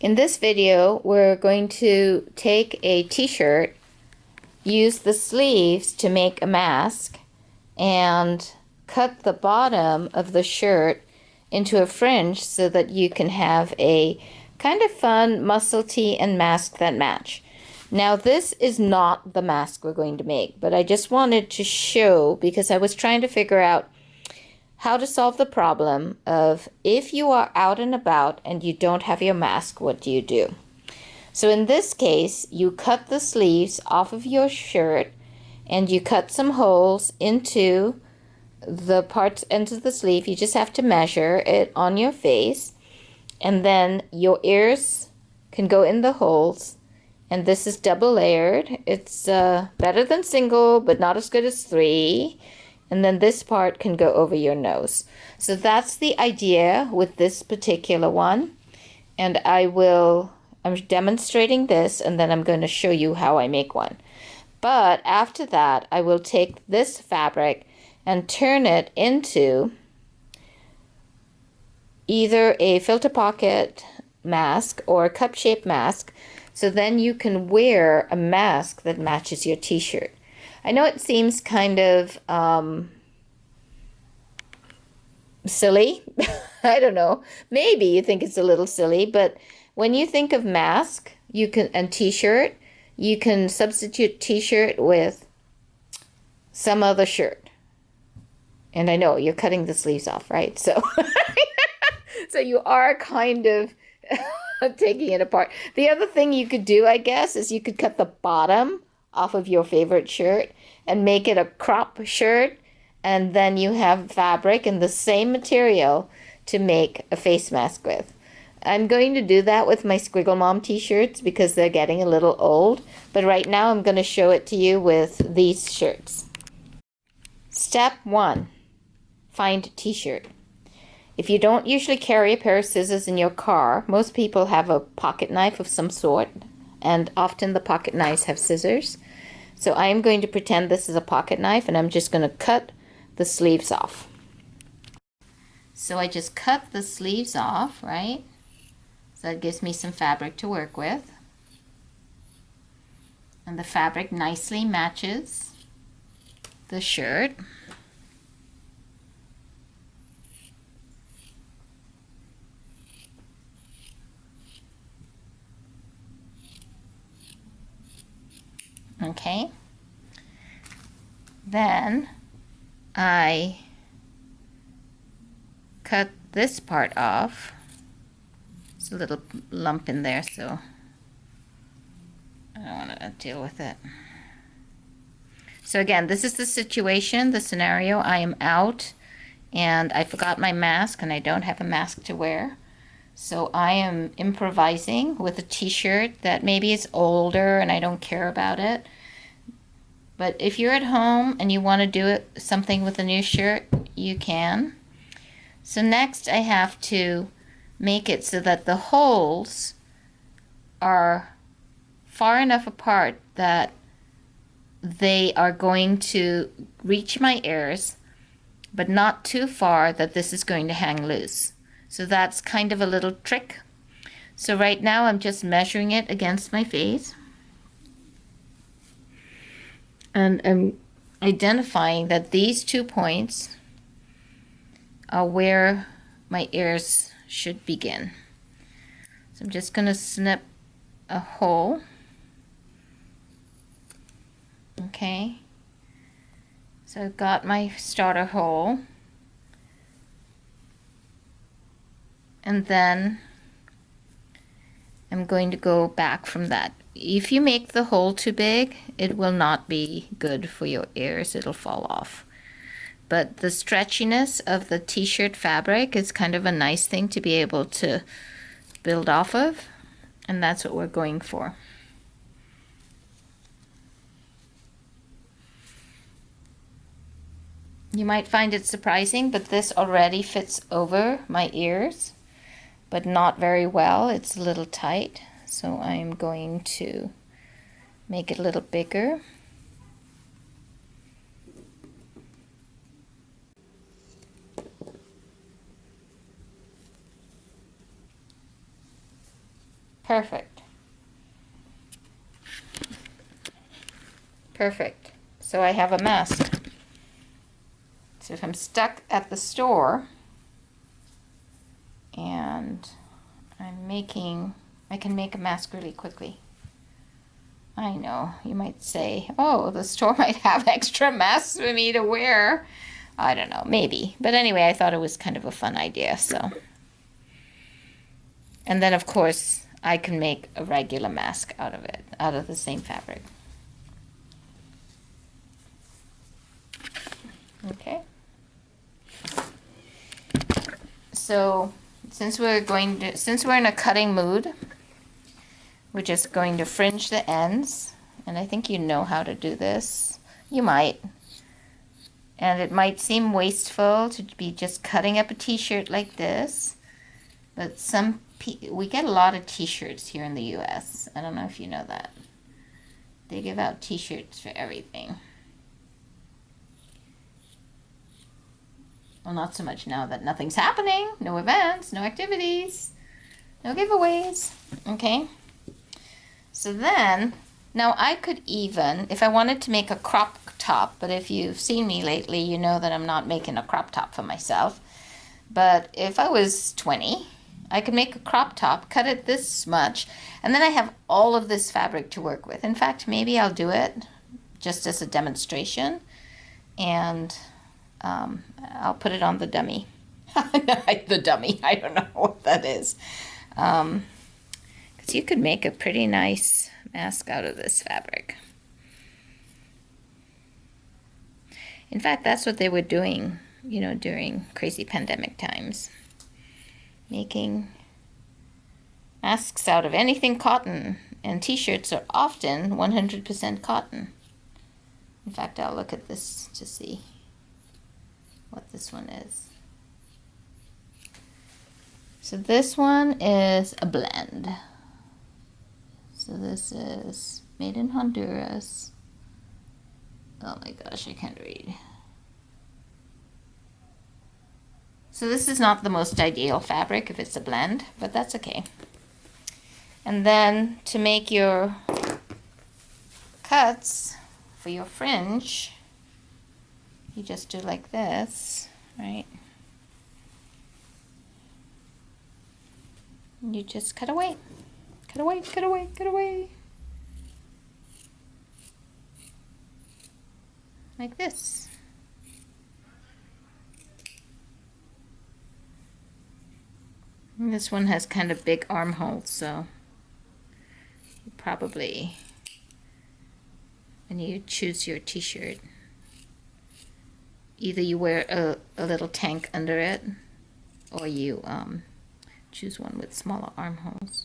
In this video, we're going to take a t-shirt, use the sleeves to make a mask, and cut the bottom of the shirt into a fringe so that you can have a kind of fun muscle tee and mask that match. Now, this is not the mask we're going to make, but I just wanted to show because I was trying to figure out how to solve the problem of if you are out and about and you don't have your mask, what do you do? So in this case, you cut the sleeves off of your shirt and you cut some holes into the parts into the sleeve. You just have to measure it on your face, and then your ears can go in the holes. And this is double layered. It's better than single, but not as good as three. And then this part can go over your nose. So that's the idea with this particular one. And I'm demonstrating this, and then I'm going to show you how I make one. But after that, I will take this fabric and turn it into either a filter pocket mask or a cup-shaped mask. So then you can wear a mask that matches your t-shirt. I know it seems kind of silly. I don't know. Maybe you think it's a little silly, but when you think of mask, and t-shirt, you can substitute t-shirt with some other shirt. And I know you're cutting the sleeves off, right? So so you are kind of taking it apart. The other thing you could do, I guess, is you could cut the bottom off of your favorite shirt and make it a crop shirt, and then you have fabric and the same material to make a face mask with. I'm going to do that with my Squiggle Mom t-shirts because they're getting a little old, but right now I'm going to show it to you with these shirts. Step 1, find t-shirt. If you don't usually carry a pair of scissors in your car, most people have a pocket knife of some sort, and often the pocket knives have scissors. So I am going to pretend this is a pocket knife, and I'm just going to cut the sleeves off. So I just cut the sleeves off, right? So that gives me some fabric to work with. And the fabric nicely matches the shirt. Okay. Then I cut this part off. There's a little lump in there, so I don't want to deal with it. So again, this is the situation, the scenario. I am out and I forgot my mask and I don't have a mask to wear. So I am improvising with a t-shirt that maybe is older and I don't care about it. But if you're at home and you want to do something with a new shirt, you can. So next I have to make it so that the holes are far enough apart that they are going to reach my ears, but not too far that this is going to hang loose. So that's kind of a little trick. So right now I'm just measuring it against my face. And I'm identifying that these 2 points are where my ears should begin. So I'm just going to snip a hole. Okay. So I've got my starter hole. And then I'm going to go back from that. If you make the hole too big, it will not be good for your ears. It'll fall off. But the stretchiness of the t-shirt fabric is kind of a nice thing to be able to build off of. And that's what we're going for. You might find it surprising, but this already fits over my ears, but not very well. It's a little tight, so I'm going to make it a little bigger. Perfect. Perfect. So I have a mask. So if I'm stuck at the store and I can make a mask really quickly. I know, you might say, oh, the store might have extra masks for me to wear. I don't know, maybe. But anyway, I thought it was kind of a fun idea, so. And then, of course, I can make a regular mask out of it, out of the same fabric. Okay. So, since we're in a cutting mood, we're just going to fringe the ends. And I think you know how to do this. You might. And it might seem wasteful to be just cutting up a t-shirt like this. But we get a lot of t-shirts here in the US. I don't know if you know that. They give out t-shirts for everything. Well, not so much now that nothing's happening. No events, no activities, no giveaways. Okay. So then, now I could even, if I wanted to make a crop top, but if you've seen me lately, you know that I'm not making a crop top for myself. But if I was 20, I could make a crop top, cut it this much, and then I have all of this fabric to work with. In fact, maybe I'll do it just as a demonstration, and I'll put it on the dummy. The dummy, I don't know what that is. Because you could make a pretty nice mask out of this fabric. In fact, that's what they were doing, you know, during crazy pandemic times. Making masks out of anything cotton, and t-shirts are often 100% cotton. In fact, I'll look at this to see what this one is. So this one is a blend. So this is made in Honduras. Oh my gosh, I can't read. So this is not the most ideal fabric if it's a blend, but that's okay. And then to make your cuts for your fringe, you just do like this, right? And you just cut away, cut away, cut away, cut away. Like this. And this one has kind of big armholes, so you probably, when you choose your t-shirt, either you wear a little tank under it, or you choose one with smaller armholes.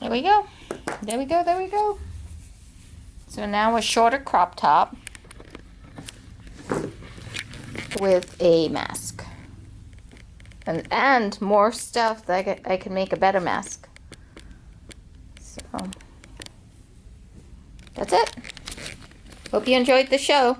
There we go. There we go. There we go. So now a shorter crop top with a mask. And more stuff that I can make a better mask. So that's it. Hope you enjoyed the show.